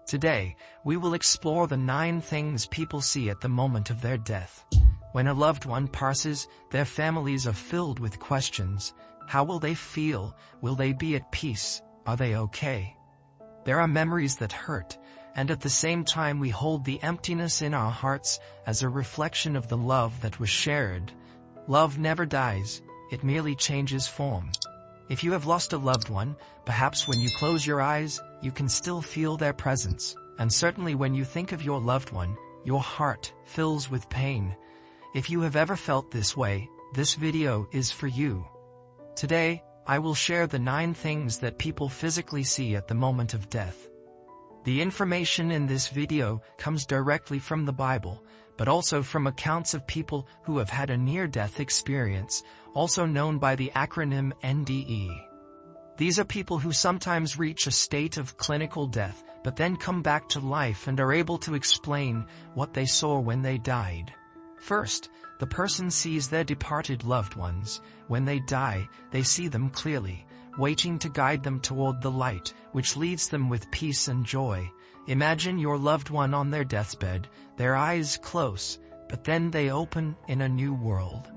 Today, we will explore the 9 things people see at the moment of their death. When a loved one passes, their families are filled with questions. How will they feel? Will they be at peace? Are they okay? There are memories that hurt, and at the same time we hold the emptiness in our hearts as a reflection of the love that was shared. Love never dies, it merely changes form. If you have lost a loved one, perhaps when you close your eyes, you can still feel their presence, and certainly when you think of your loved one, your heart fills with pain. If you have ever felt this way, this video is for you. Today, I will share the 9 things that people physically see at the moment of death. The information in this video comes directly from the Bible, but also from accounts of people who have had a near-death experience, also known by the acronym NDE. These are people who sometimes reach a state of clinical death, but then come back to life and are able to explain what they saw when they died. First, the person sees their departed loved ones. When they die, they see them clearly, waiting to guide them toward the light, which leads them with peace and joy. Imagine your loved one on their deathbed, their eyes close, but then they open in a new world.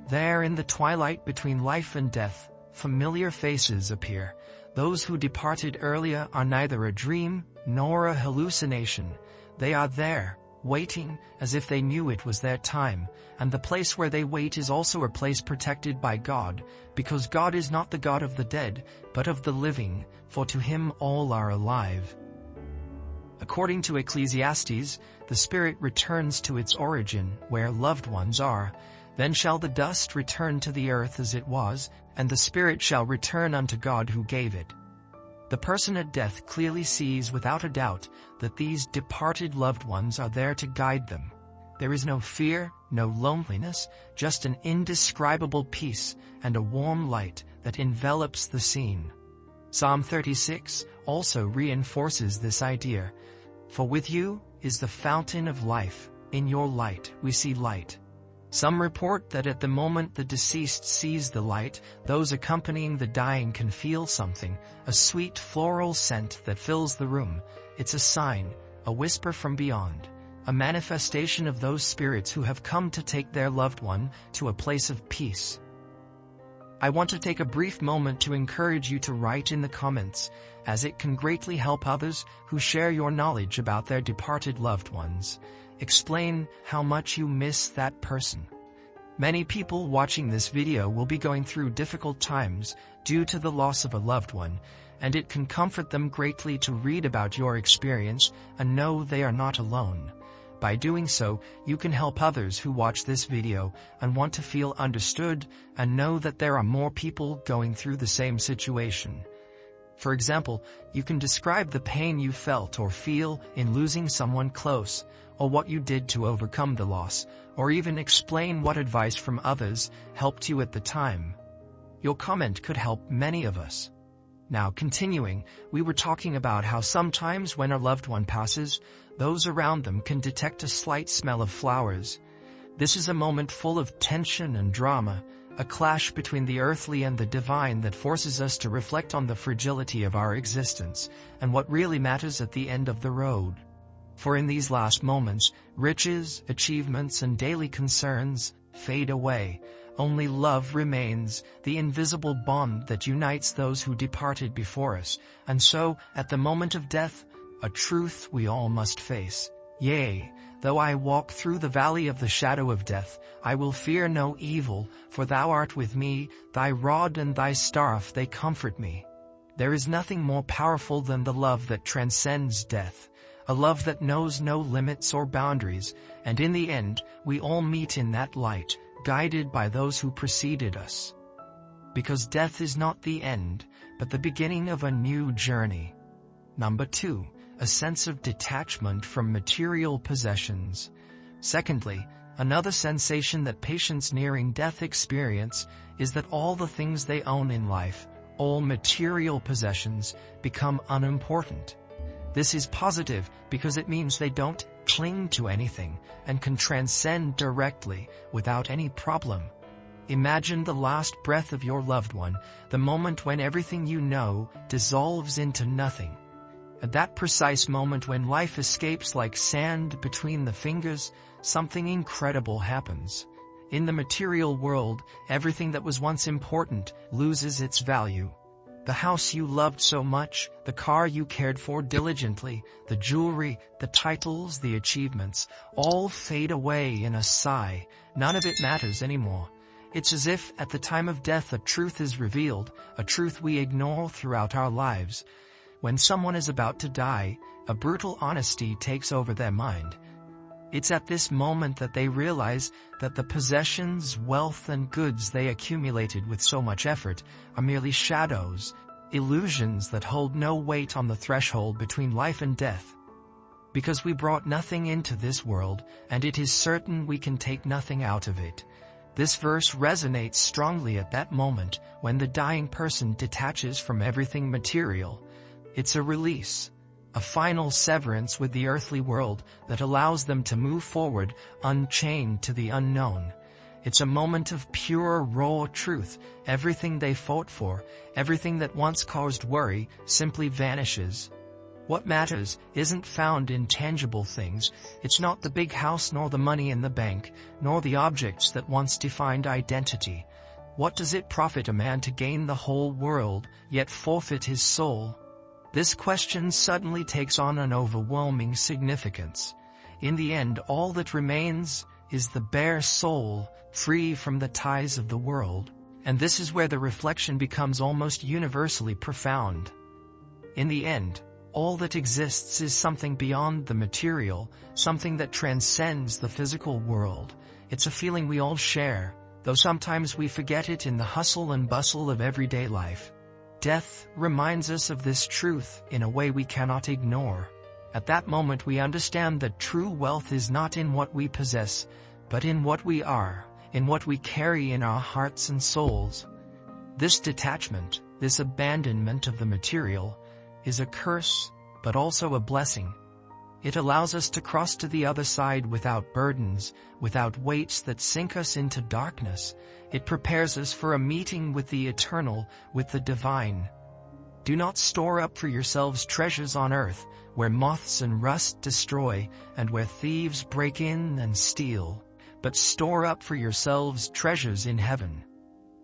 There in the twilight between life and death, familiar faces appear. Those who departed earlier are neither a dream nor a hallucination. They are there, waiting as if they knew it was their time, and the place where they wait is also a place protected by God, because God is not the God of the dead, but of the living, for to him all are alive. According to Ecclesiastes, the spirit returns to its origin, where loved ones are. Then shall the dust return to the earth as it was, and the spirit shall return unto God who gave it. The person at death clearly sees without a doubt that these departed loved ones are there to guide them. There is no fear, no loneliness, just an indescribable peace and a warm light that envelops the scene. Psalm 36 also reinforces this idea. For with you is the fountain of life, in your light we see light. Some report that at the moment the deceased sees the light, those accompanying the dying can feel something, a sweet floral scent that fills the room. It's a sign, a whisper from beyond, a manifestation of those spirits who have come to take their loved one to a place of peace. I want to take a brief moment to encourage you to write in the comments, as it can greatly help others who share your knowledge about their departed loved ones. Explain how much you miss that person. Many people watching this video will be going through difficult times due to the loss of a loved one, and it can comfort them greatly to read about your experience and know they are not alone. By doing so, you can help others who watch this video and want to feel understood and know that there are more people going through the same situation. For example, you can describe the pain you felt or feel in losing someone close, or what you did to overcome the loss, or even explain what advice from others helped you at the time. Your comment could help many of us. Now continuing, we were talking about how sometimes when a loved one passes, those around them can detect a slight smell of flowers. This is a moment full of tension and drama, a clash between the earthly and the divine that forces us to reflect on the fragility of our existence and what really matters at the end of the road. For in these last moments, riches, achievements, and daily concerns fade away. Only love remains, the invisible bond that unites those who departed before us. And so, at the moment of death, a truth we all must face. Yea, though I walk through the valley of the shadow of death, I will fear no evil, for thou art with me, thy rod and thy staff they comfort me. There is nothing more powerful than the love that transcends death, a love that knows no limits or boundaries, and in the end, we all meet in that light, guided by those who preceded us. Because death is not the end, but the beginning of a new journey. Number 2. A sense of detachment from material possessions. Secondly, another sensation that patients nearing death experience is that all the things they own in life, all material possessions, become unimportant. This is positive because it means they don't cling to anything and can transcend directly without any problem. Imagine the last breath of your loved one, the moment when everything you know dissolves into nothing. At that precise moment when life escapes like sand between the fingers, something incredible happens. In the material world, everything that was once important loses its value. The house you loved so much, the car you cared for diligently, the jewelry, the titles, the achievements, all fade away in a sigh. None of it matters anymore. It's as if at the time of death a truth is revealed, a truth we ignore throughout our lives. When someone is about to die, a brutal honesty takes over their mind. It's at this moment that they realize that the possessions, wealth, and goods they accumulated with so much effort are merely shadows, illusions that hold no weight on the threshold between life and death. Because we brought nothing into this world, and it is certain we can take nothing out of it. This verse resonates strongly at that moment when the dying person detaches from everything material. It's a release, a final severance with the earthly world that allows them to move forward unchained to the unknown. It's a moment of pure, raw truth. Everything they fought for, everything that once caused worry, simply vanishes. What matters isn't found in tangible things. It's not the big house nor the money in the bank, nor the objects that once defined identity. What does it profit a man to gain the whole world, yet forfeit his soul? This question suddenly takes on an overwhelming significance. In the end, all that remains is the bare soul, free from the ties of the world. And this is where the reflection becomes almost universally profound. In the end, all that exists is something beyond the material, something that transcends the physical world. It's a feeling we all share, though sometimes we forget it in the hustle and bustle of everyday life. Death reminds us of this truth in a way we cannot ignore. At that moment we understand that true wealth is not in what we possess, but in what we are, in what we carry in our hearts and souls. This detachment, this abandonment of the material, is a curse, but also a blessing. It allows us to cross to the other side without burdens, without weights that sink us into darkness. It prepares us for a meeting with the eternal, with the divine. Do not store up for yourselves treasures on earth, where moths and rust destroy, and where thieves break in and steal. But store up for yourselves treasures in heaven.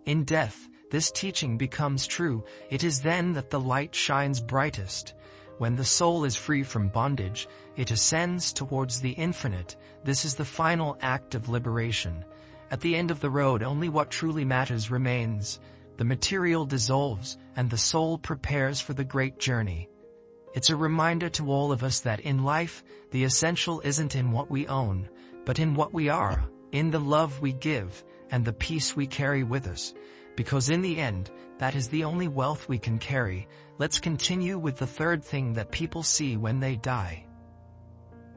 In death, this teaching becomes true. It is then that the light shines brightest. When the soul is free from bondage, it ascends towards the infinite. This is the final act of liberation. At the end of the road, only what truly matters remains. The material dissolves, and the soul prepares for the great journey. It's a reminder to all of us that in life, the essential isn't in what we own, but in what we are, in the love we give, and the peace we carry with us. Because in the end, that is the only wealth we can carry. Let's continue with the third thing that people see when they die.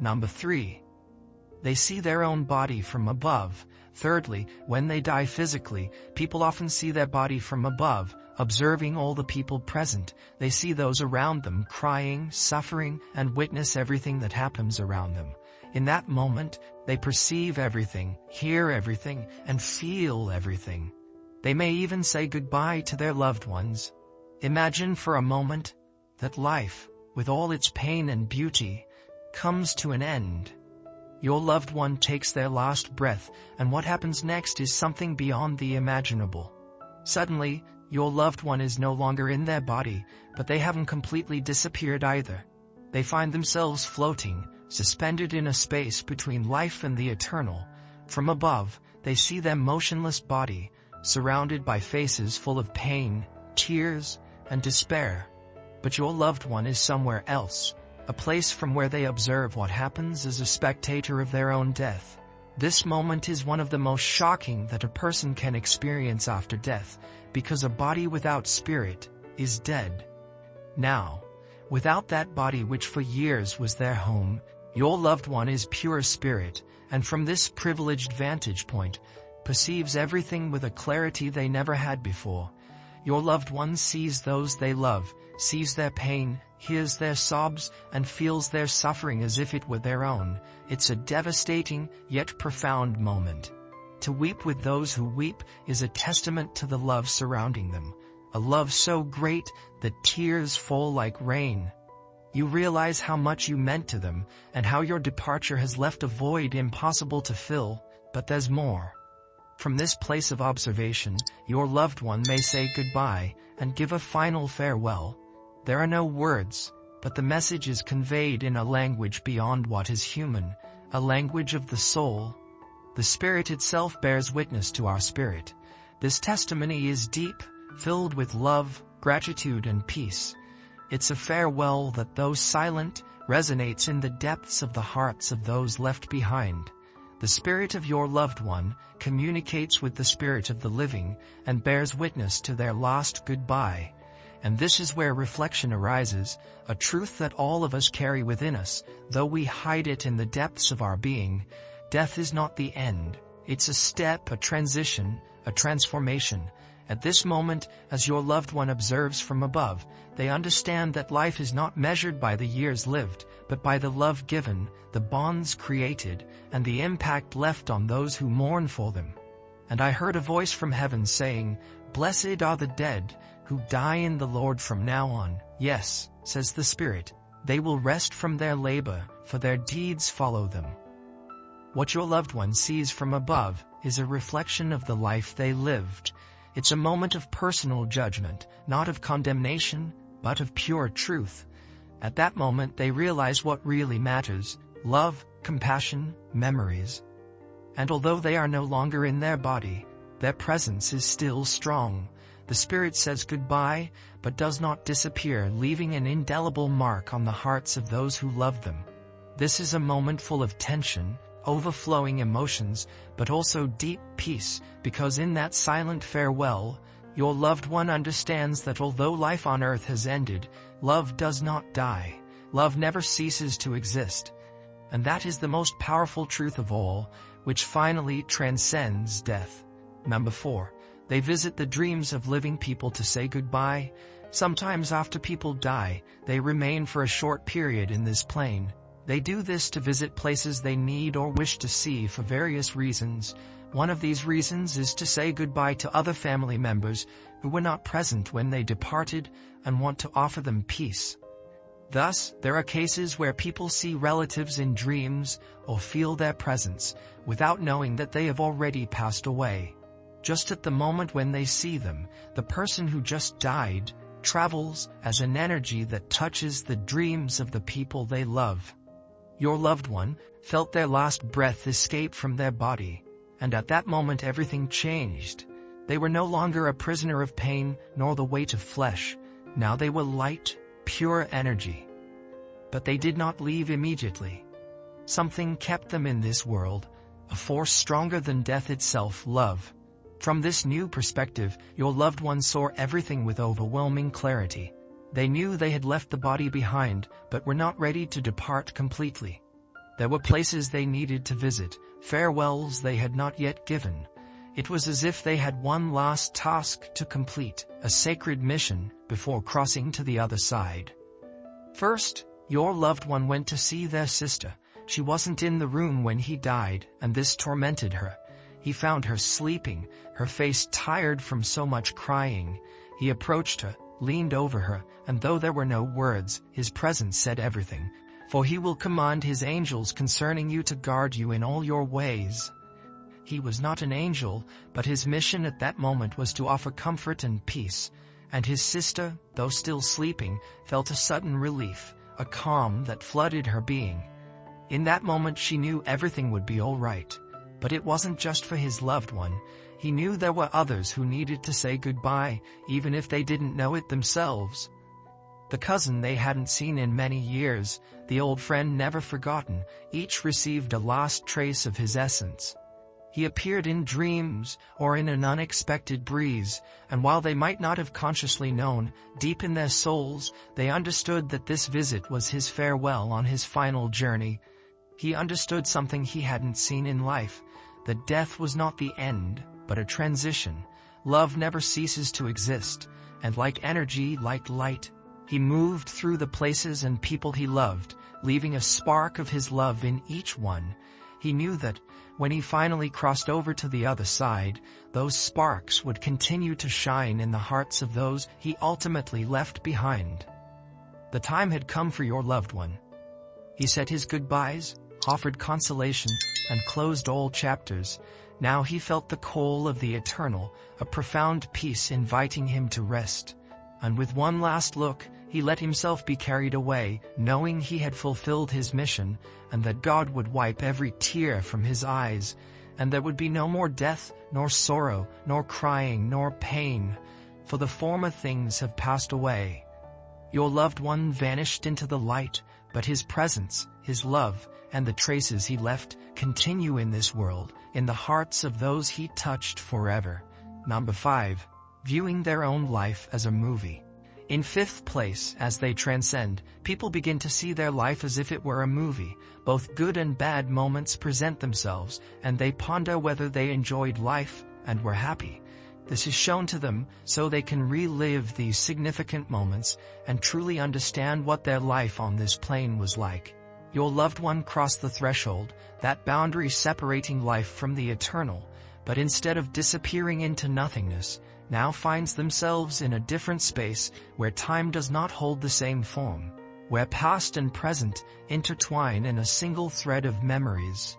Number 3. They see their own body from above. Thirdly, when they die physically, people often see their body from above, observing all the people present. They see those around them crying, suffering, and witness everything that happens around them. In that moment, they perceive everything, hear everything, and feel everything. They may even say goodbye to their loved ones. Imagine for a moment that life, with all its pain and beauty, comes to an end. Your loved one takes their last breath, and what happens next is something beyond the imaginable. Suddenly, your loved one is no longer in their body, but they haven't completely disappeared either. They find themselves floating, suspended in a space between life and the eternal. From above, they see their motionless body, surrounded by faces full of pain, tears, and despair. But your loved one is somewhere else, a place from where they observe what happens as a spectator of their own death. This moment is one of the most shocking that a person can experience after death, because a body without spirit is dead. Now, without that body which for years was their home, your loved one is pure spirit, and from this privileged vantage point, perceives everything with a clarity they never had before. Your loved one sees those they love, sees their pain, hears their sobs, and feels their suffering as if it were their own. It's a devastating, yet profound moment. To weep with those who weep is a testament to the love surrounding them, a love so great that tears fall like rain. You realize how much you meant to them, and how your departure has left a void impossible to fill, but there's more. From this place of observation, your loved one may say goodbye, and give a final farewell. There are no words, but the message is conveyed in a language beyond what is human, a language of the soul. The spirit itself bears witness to our spirit. This testimony is deep, filled with love, gratitude, and peace. It's a farewell that, though silent, resonates in the depths of the hearts of those left behind. The spirit of your loved one communicates with the spirit of the living and bears witness to their last goodbye. And this is where reflection arises, a truth that all of us carry within us, though we hide it in the depths of our being. Death is not the end. It's a step, a transition, a transformation. At this moment, as your loved one observes from above, they understand that life is not measured by the years lived, but by the love given, the bonds created, and the impact left on those who mourn for them. And I heard a voice from heaven saying, "Blessed are the dead, who die in the Lord from now on. Yes," says the Spirit, "they will rest from their labor, for their deeds follow them." What your loved one sees from above is a reflection of the life they lived. It's a moment of personal judgment, not of condemnation, but of pure truth. At that moment they realize what really matters: love, compassion, memories. And although they are no longer in their body, their presence is still strong. The spirit says goodbye, but does not disappear, leaving an indelible mark on the hearts of those who love them. This is a moment full of tension, overflowing emotions, but also deep peace, because in that silent farewell, your loved one understands that although life on earth has ended, love does not die. Love never ceases to exist. And that is the most powerful truth of all, which finally transcends death. Number 4. They visit the dreams of living people to say goodbye. Sometimes after people die, they remain for a short period in this plane. They do this to visit places they need or wish to see for various reasons. One of these reasons is to say goodbye to other family members who were not present when they departed and want to offer them peace. Thus, there are cases where people see relatives in dreams or feel their presence without knowing that they have already passed away. Just at the moment when they see them, the person who just died travels as an energy that touches the dreams of the people they love. Your loved one felt their last breath escape from their body, and at that moment everything changed. They were no longer a prisoner of pain nor the weight of flesh. Now they were light, pure energy. But they did not leave immediately. Something kept them in this world, a force stronger than death itself: love. From this new perspective, your loved one saw everything with overwhelming clarity. They knew they had left the body behind, but were not ready to depart completely. There were places they needed to visit, farewells they had not yet given. It was as if they had one last task to complete, a sacred mission, before crossing to the other side. First, your loved one went to see their sister. She wasn't in the room when he died, and this tormented her. He found her sleeping, her face tired from so much crying. He approached her, leaned over her, and though there were no words, his presence said everything. "For he will command his angels concerning you to guard you in all your ways." He was not an angel, but his mission at that moment was to offer comfort and peace. And his sister, though still sleeping, felt a sudden relief, a calm that flooded her being. In that moment she knew everything would be all right. But it wasn't just for his loved one. He knew there were others who needed to say goodbye, even if they didn't know it themselves. The cousin they hadn't seen in many years, the old friend never forgotten, each received a last trace of his essence. He appeared in dreams or in an unexpected breeze, and while they might not have consciously known, deep in their souls, they understood that this visit was his farewell on his final journey. He understood something he hadn't seen in life, that death was not the end, but a transition. Love never ceases to exist, and like energy, like light, he moved through the places and people he loved, leaving a spark of his love in each one. He knew that, when he finally crossed over to the other side, those sparks would continue to shine in the hearts of those he ultimately left behind. The time had come for your loved one. He said his goodbyes, offered consolation, and closed all chapters. Now he felt the call of the eternal, a profound peace inviting him to rest. And with one last look, he let himself be carried away, knowing he had fulfilled his mission, and that God would wipe every tear from his eyes, and there would be no more death, nor sorrow, nor crying, nor pain, for the former things have passed away. Your loved one vanished into the light, but his presence, his love, and the traces he left continue in this world, in the hearts of those he touched forever. Number 5. Viewing their own life as a movie. In fifth place, as they transcend, people begin to see their life as if it were a movie. Both good and bad moments present themselves, and they ponder whether they enjoyed life and were happy. This is shown to them so they can relive these significant moments and truly understand what their life on this plane was like. Your loved one crossed the threshold, that boundary separating life from the eternal, but instead of disappearing into nothingness, now finds themselves in a different space where time does not hold the same form, where past and present intertwine in a single thread of memories.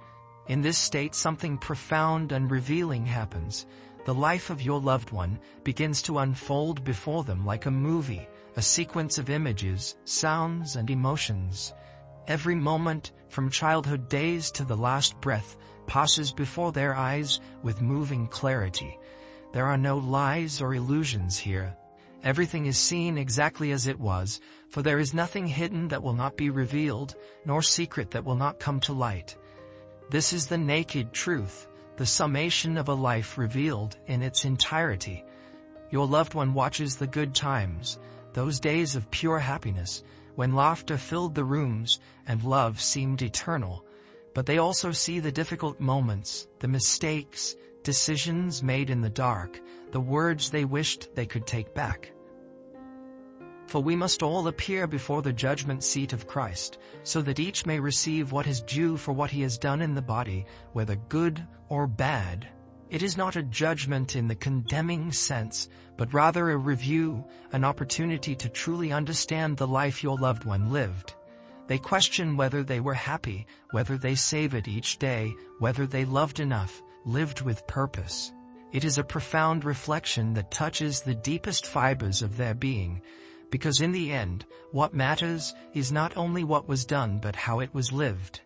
In this state, something profound and revealing happens. The life of your loved one begins to unfold before them like a movie, a sequence of images, sounds, and emotions. Every moment, from childhood days to the last breath, passes before their eyes with moving clarity. There are no lies or illusions here. Everything is seen exactly as it was, for there is nothing hidden that will not be revealed, nor secret that will not come to light. This is the naked truth, the summation of a life revealed in its entirety. Your loved one watches the good times, those days of pure happiness, when laughter filled the rooms and love seemed eternal. But they also see the difficult moments, the mistakes, decisions made in the dark, the words they wished they could take back. For we must all appear before the judgment seat of Christ, so that each may receive what is due for what he has done in the body, whether good or bad. It is not a judgment in the condemning sense, but rather a review, an opportunity to truly understand the life your loved one lived. They question whether they were happy, whether they savored each day, whether they loved enough, lived with purpose. It is a profound reflection that touches the deepest fibers of their being, because in the end, what matters is not only what was done but how it was lived.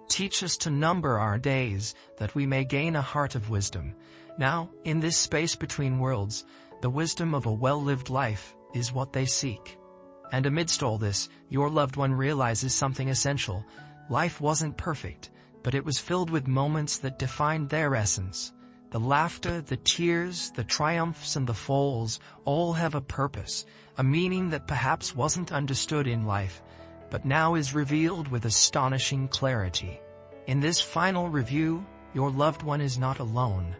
Teach us to number our days, that we may gain a heart of wisdom. Now, in this space between worlds, the wisdom of a well-lived life is what they seek. And amidst all this, your loved one realizes something essential. Life wasn't perfect, but it was filled with moments that defined their essence. The laughter, the tears, the triumphs, and the falls all have a purpose, a meaning that perhaps wasn't understood in life, but now is revealed with astonishing clarity. In this final review, your loved one is not alone.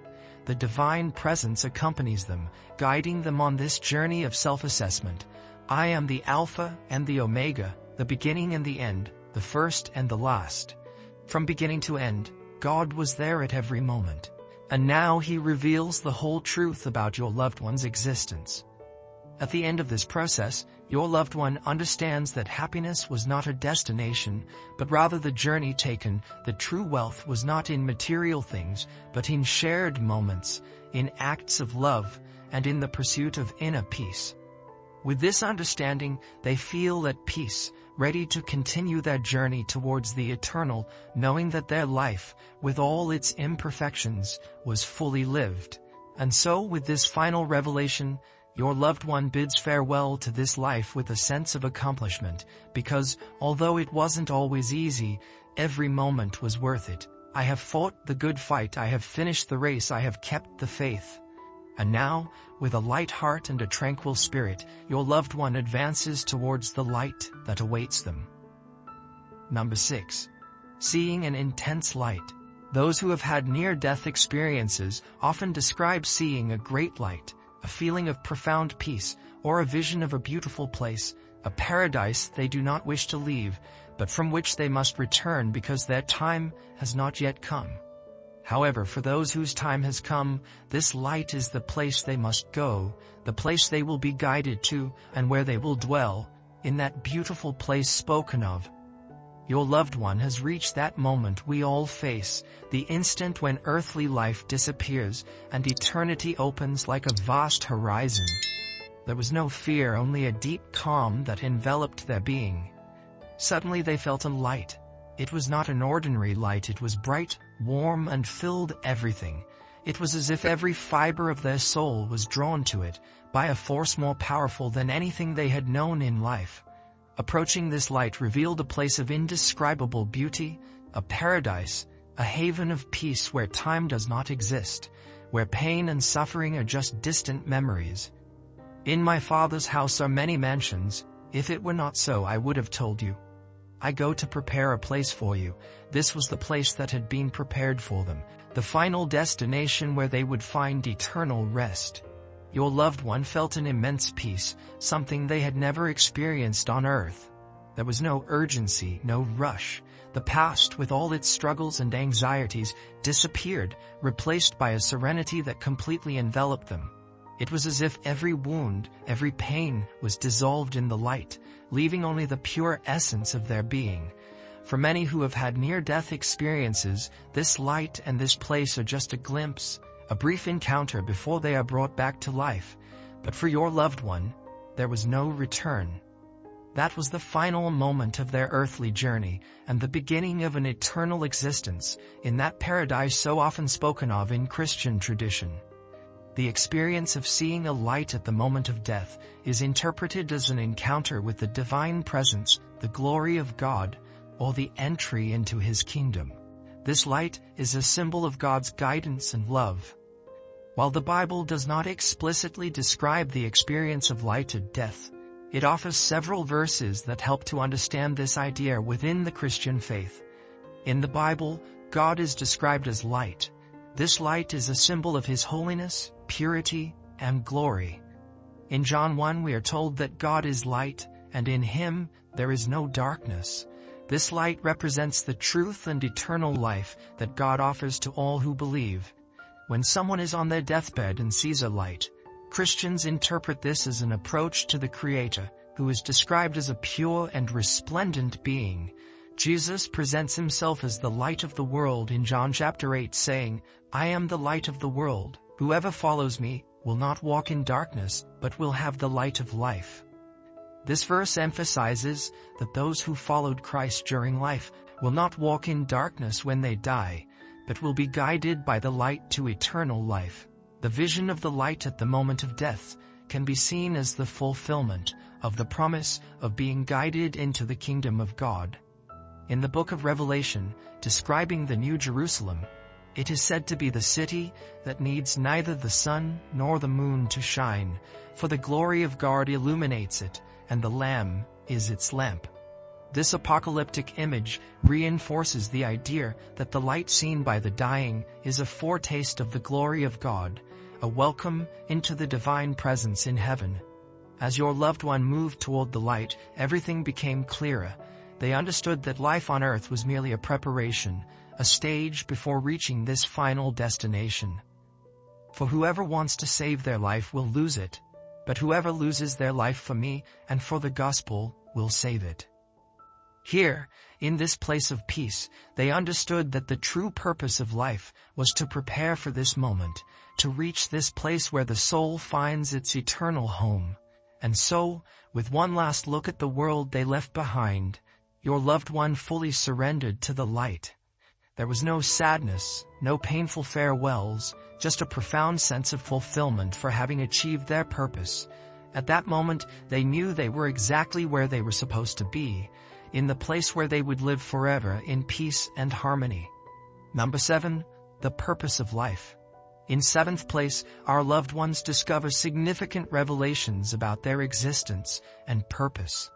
The divine presence accompanies them, guiding them on this journey of self-assessment. I am the Alpha and the Omega, the beginning and the end, the first and the last. From beginning to end, God was there at every moment. And now he reveals the whole truth about your loved one's existence. At the end of this process, your loved one understands that happiness was not a destination, but rather the journey taken. That true wealth was not in material things, but in shared moments, in acts of love, and in the pursuit of inner peace. With this understanding, they feel at peace, ready to continue their journey towards the eternal, knowing that their life, with all its imperfections, was fully lived. And so, with this final revelation, your loved one bids farewell to this life with a sense of accomplishment, because, although it wasn't always easy, every moment was worth it. I have fought the good fight, I have finished the race, I have kept the faith. And now, with a light heart and a tranquil spirit, your loved one advances towards the light that awaits them. Number 6. Seeing an intense light. Those who have had near-death experiences often describe seeing a great light, a feeling of profound peace, or a vision of a beautiful place, a paradise they do not wish to leave, but from which they must return because their time has not yet come. However, for those whose time has come, this light is the place they must go, the place they will be guided to, and where they will dwell. in that beautiful place spoken of. Your loved one has reached that moment we all face, the instant when earthly life disappears and eternity opens like a vast horizon. There was no fear, only a deep calm that enveloped their being. Suddenly they felt a light. It was not an ordinary light, it was bright, warm, and filled everything. It was as if every fiber of their soul was drawn to it by a force more powerful than anything they had known in life. Approaching this light revealed a place of indescribable beauty, a paradise, a haven of peace where time does not exist, where pain and suffering are just distant memories. In my Father's house are many mansions. If it were not so, I would have told you. I go to prepare a place for you. This was the place that had been prepared for them, the final destination where they would find eternal rest. Your loved one felt an immense peace, something they had never experienced on earth. There was no urgency, no rush. The past, with all its struggles and anxieties, disappeared, replaced by a serenity that completely enveloped them. It was as if every wound, every pain was dissolved in the light, leaving only the pure essence of their being. For many who have had near-death experiences, this light and this place are just a glimpse, a brief encounter before they are brought back to life. But for your loved one, there was no return. That was the final moment of their earthly journey and the beginning of an eternal existence in that paradise so often spoken of in Christian tradition. The experience of seeing a light at the moment of death is interpreted as an encounter with the divine presence, the glory of God, or the entry into His kingdom. This light is a symbol of God's guidance and love. While the Bible does not explicitly describe the experience of light at death, it offers several verses that help to understand this idea within the Christian faith. In the Bible, God is described as light. This light is a symbol of His holiness, purity, and glory. In John 1 we are told that God is light, and in Him there is no darkness. This light represents the truth and eternal life that God offers to all who believe. When someone is on their deathbed and sees a light, Christians interpret this as an approach to the Creator, who is described as a pure and resplendent being. Jesus presents Himself as the light of the world in John chapter 8, saying, "I am the light of the world. Whoever follows me will not walk in darkness, but will have the light of life." This verse emphasizes that those who followed Christ during life will not walk in darkness when they die, but will be guided by the light to eternal life. The vision of the light at the moment of death can be seen as the fulfillment of the promise of being guided into the kingdom of God. In the book of Revelation, describing the New Jerusalem, it is said to be the city that needs neither the sun nor the moon to shine, for the glory of God illuminates it, and the Lamb is its lamp. This apocalyptic image reinforces the idea that the light seen by the dying is a foretaste of the glory of God, a welcome into the divine presence in heaven. As your loved one moved toward the light, everything became clearer. They understood that life on earth was merely a preparation, a stage before reaching this final destination. For whoever wants to save their life will lose it, but whoever loses their life for me and for the gospel will save it. Here, in this place of peace, they understood that the true purpose of life was to prepare for this moment, to reach this place where the soul finds its eternal home. And so, with one last look at the world they left behind, your loved one fully surrendered to the light. There was no sadness, no painful farewells, just a profound sense of fulfillment for having achieved their purpose. At that moment, they knew they were exactly where they were supposed to be, in the place where they would live forever in peace and harmony. Number 7, the purpose of life. In 7th place, our loved ones discover significant revelations about their existence and purpose.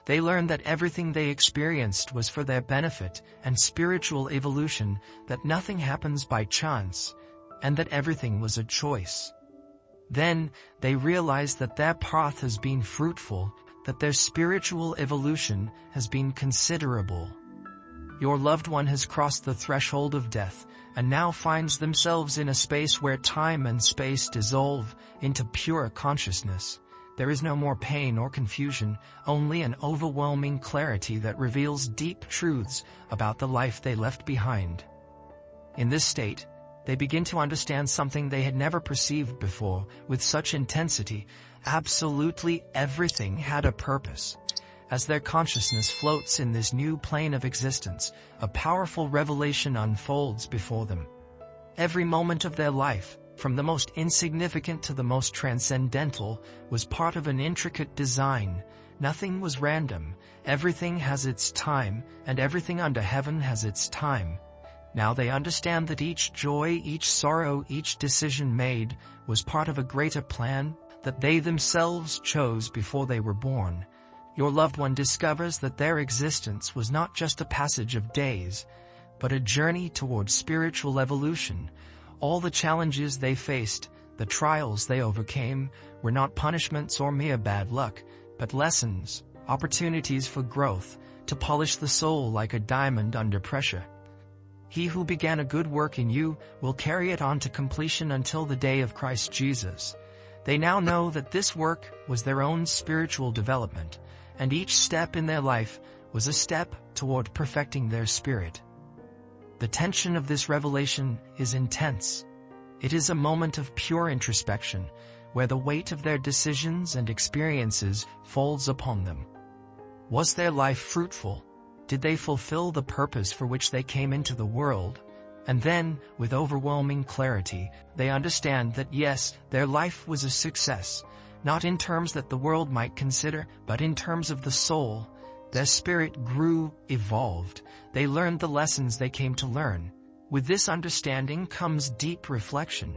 They learned that everything they experienced was for their benefit and spiritual evolution, that nothing happens by chance, and that everything was a choice. Then, they realized that their path has been fruitful, that their spiritual evolution has been considerable. Your loved one has crossed the threshold of death and now finds themselves in a space where time and space dissolve into pure consciousness. there is no more pain or confusion, only an overwhelming clarity that reveals deep truths about the life they left behind. In this state, they begin to understand something they had never perceived before with such intensity. Absolutely everything had a purpose. As their consciousness floats in this new plane of existence, a powerful revelation unfolds before them. Every moment of their life, from the most insignificant to the most transcendental, was part of an intricate design. Nothing was random. Everything has its time, and everything under heaven has its time. Now they understand that each joy, each sorrow, each decision made was part of a greater plan that they themselves chose before they were born. Your loved one discovers that their existence was not just a passage of days, but a journey toward spiritual evolution. All the challenges they faced, the trials they overcame, were not punishments or mere bad luck, but lessons, opportunities for growth, to polish the soul like a diamond under pressure. He who began a good work in you will carry it on to completion until the day of Christ Jesus. They now know that this work was their own spiritual development, and each step in their life was a step toward perfecting their spirit. The tension of this revelation is intense. It is a moment of pure introspection, where the weight of their decisions and experiences falls upon them. Was their life fruitful? Did they fulfill the purpose for which they came into the world? And then, with overwhelming clarity, they understand that yes, their life was a success, not in terms that the world might consider, but in terms of the soul. Their spirit grew, evolved. They learned the lessons they came to learn. With this understanding comes deep reflection.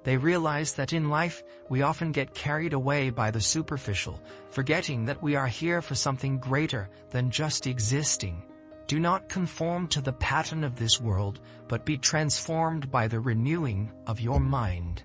They realize that in life, we often get carried away by the superficial, forgetting that we are here for something greater than just existing. Do not conform to the pattern of this world, but be transformed by the renewing of your mind.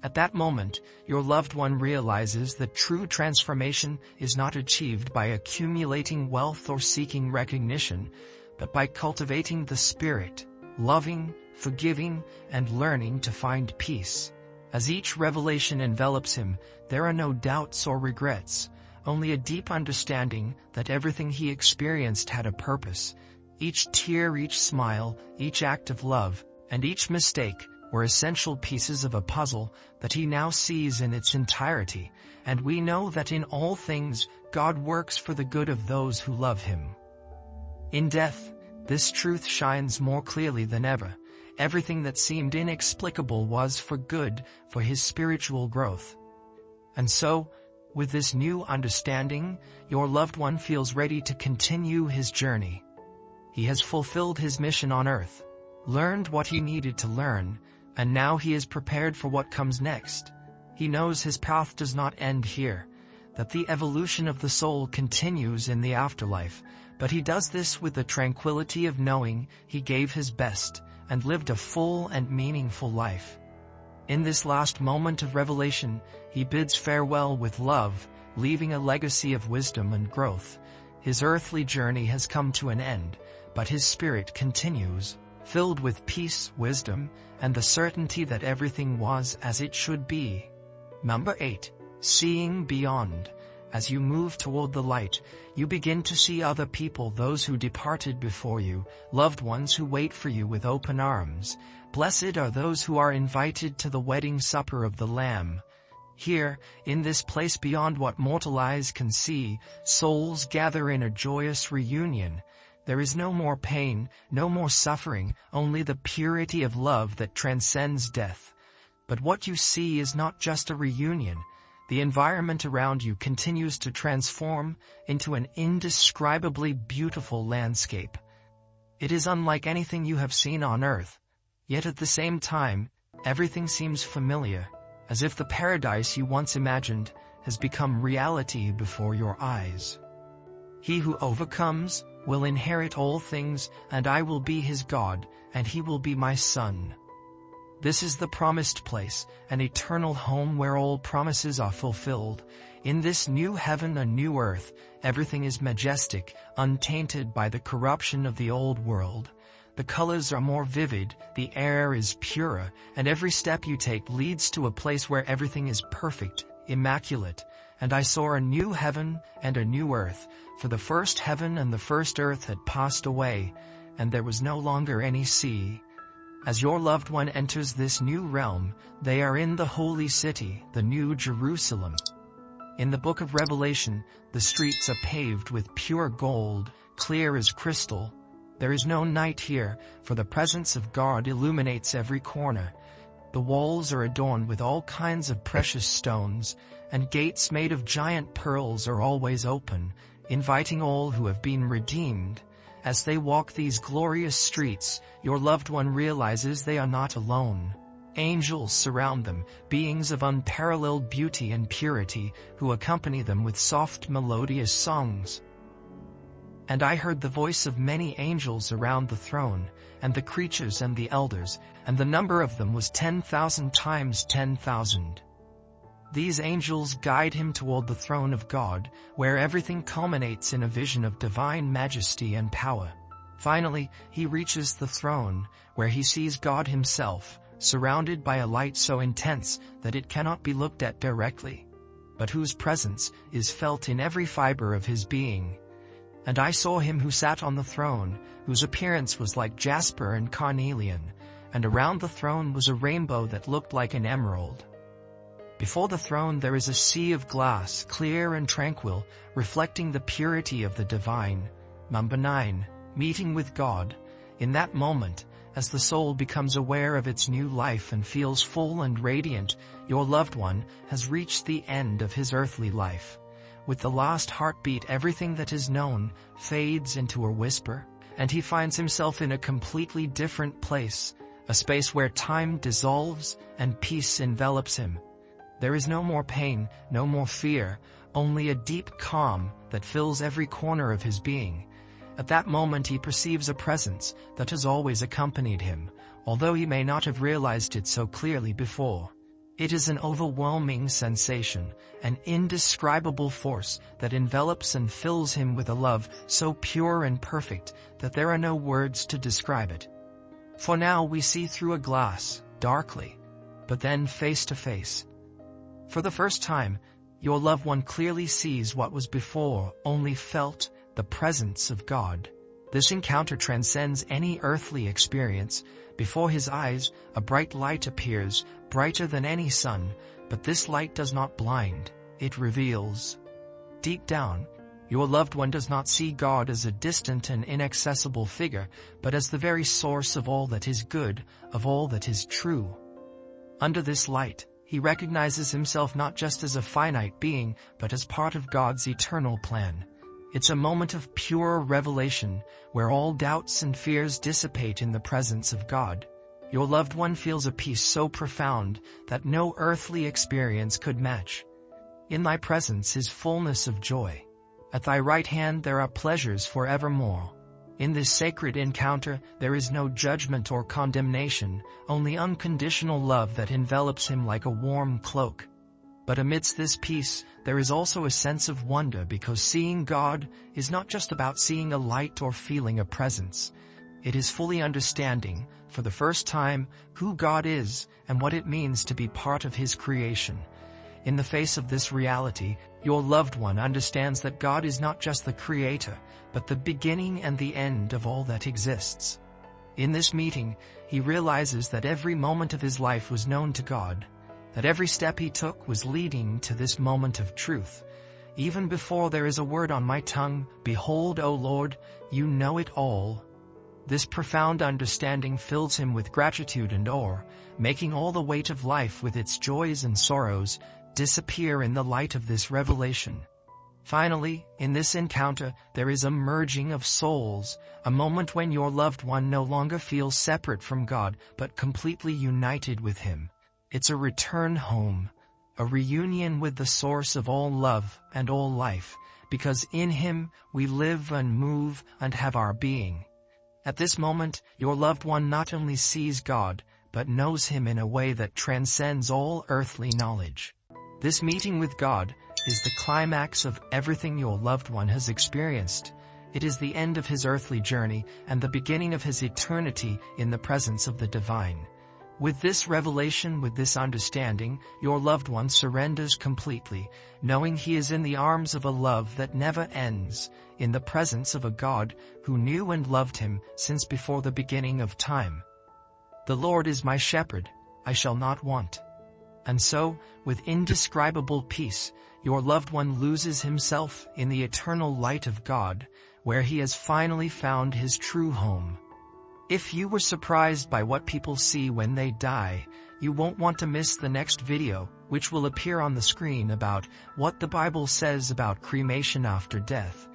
At that moment, your loved one realizes that true transformation is not achieved by accumulating wealth or seeking recognition, but by cultivating the spirit, loving, forgiving, and learning to find peace. As each revelation envelops him, there are no doubts or regrets, only a deep understanding that everything he experienced had a purpose. Each tear, each smile, each act of love, and each mistake were essential pieces of a puzzle that he now sees in its entirety, and we know that in all things God works for the good of those who love him. In death, this truth shines more clearly than ever. Everything that seemed inexplicable was for good, for his spiritual growth. And so, with this new understanding, your loved one feels ready to continue his journey. He has fulfilled his mission on earth, learned what he needed to learn, and now he is prepared for what comes next. He knows his path does not end here, that the evolution of the soul continues in the afterlife, but he does this with the tranquility of knowing he gave his best and lived a full and meaningful life. In this last moment of revelation, he bids farewell with love, leaving a legacy of wisdom and growth. His earthly journey has come to an end, but his spirit continues, filled with peace, wisdom, and the certainty that everything was as it should be. Number 8. Seeing beyond. As you move toward the light, you begin to see other people, those who departed before you, loved ones who wait for you with open arms. Blessed are those who are invited to the wedding supper of the Lamb. Here, in this place beyond what mortal eyes can see, souls gather in a joyous reunion. There is no more pain, no more suffering, only the purity of love that transcends death. But what you see is not just a reunion. The environment around you continues to transform into an indescribably beautiful landscape. It is unlike anything you have seen on earth, yet at the same time, everything seems familiar, as if the paradise you once imagined has become reality before your eyes. He who overcomes will inherit all things, and I will be his God, and he will be my son. This is the promised place, an eternal home where all promises are fulfilled. In this new heaven and new earth, everything is majestic, untainted by the corruption of the old world. The colors are more vivid, the air is purer, and every step you take leads to a place where everything is perfect, immaculate. And I saw a new heaven and a new earth, for the first heaven and the first earth had passed away, and there was no longer any sea. As your loved one enters this new realm, they are in the holy city, the New Jerusalem. In the book of Revelation, the streets are paved with pure gold, clear as crystal. There is no night here, for the presence of God illuminates every corner. The walls are adorned with all kinds of precious stones, and gates made of giant pearls are always open, inviting all who have been redeemed. As they walk these glorious streets, your loved one realizes they are not alone. Angels surround them, beings of unparalleled beauty and purity, who accompany them with soft melodious songs. And I heard the voice of many angels around the throne, and the creatures and the elders, and the number of them was 10,000 times 10,000. These angels guide him toward the throne of God, where everything culminates in a vision of divine majesty and power. Finally, he reaches the throne, where he sees God himself, surrounded by a light so intense that it cannot be looked at directly, but whose presence is felt in every fiber of his being. And I saw him who sat on the throne, whose appearance was like jasper and carnelian, and around the throne was a rainbow that looked like an emerald. Before the throne there is a sea of glass, clear and tranquil, reflecting the purity of the divine. Number 9. Meeting with God. In that moment, as the soul becomes aware of its new life and feels full and radiant, your loved one has reached the end of his earthly life. With the last heartbeat, everything that is known fades into a whisper, and he finds himself in a completely different place, a space where time dissolves and peace envelops him. There is no more pain, no more fear, only a deep calm that fills every corner of his being. At that moment he perceives a presence that has always accompanied him, although he may not have realized it so clearly before. It is an overwhelming sensation, an indescribable force that envelops and fills him with a love so pure and perfect that there are no words to describe it. For now we see through a glass, darkly, but then face to face. For the first time, your loved one clearly sees what was before only felt, the presence of God. This encounter transcends any earthly experience. Before his eyes, a bright light appears, brighter than any sun, but this light does not blind, it reveals. Deep down, your loved one does not see God as a distant and inaccessible figure, but as the very source of all that is good, of all that is true. Under this light, he recognizes himself not just as a finite being, but as part of God's eternal plan. It's a moment of pure revelation, where all doubts and fears dissipate in the presence of God. Your loved one feels a peace so profound that no earthly experience could match. In thy presence is fullness of joy. At thy right hand there are pleasures forevermore. In this sacred encounter there is no judgment or condemnation, only unconditional love that envelops him like a warm cloak. But amidst this peace, there is also a sense of wonder, because seeing God is not just about seeing a light or feeling a presence. It is fully understanding, for the first time, who God is and what it means to be part of His creation. In the face of this reality, your loved one understands that God is not just the creator, but the beginning and the end of all that exists. In this meeting, he realizes that every moment of his life was known to God, that every step he took was leading to this moment of truth. Even before there is a word on my tongue, behold, O Lord, you know it all. This profound understanding fills him with gratitude and awe, making all the weight of life with its joys and sorrows disappear in the light of this revelation. Finally, in this encounter, there is a merging of souls, a moment when your loved one no longer feels separate from God, but completely united with Him. It's a return home, a reunion with the source of all love and all life, because in Him we live and move and have our being. At this moment, your loved one not only sees God, but knows Him in a way that transcends all earthly knowledge. This meeting with God is the climax of everything your loved one has experienced. It is the end of his earthly journey and the beginning of his eternity in the presence of the divine. With this revelation, with this understanding, your loved one surrenders completely, knowing he is in the arms of a love that never ends, in the presence of a God who knew and loved him since before the beginning of time. The Lord is my shepherd, I shall not want. And so, with indescribable peace, your loved one loses himself in the eternal light of God, where he has finally found his true home. If you were surprised by what people see when they die, you won't want to miss the next video, which will appear on the screen, about what the Bible says about cremation after death.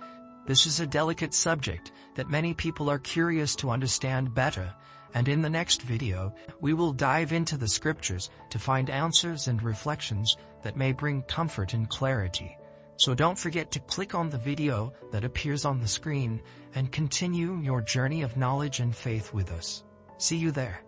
This is a delicate subject that many people are curious to understand better, and in the next video, we will dive into the scriptures to find answers and reflections that may bring comfort and clarity. So don't forget to click on the video that appears on the screen and continue your journey of knowledge and faith with us. See you there.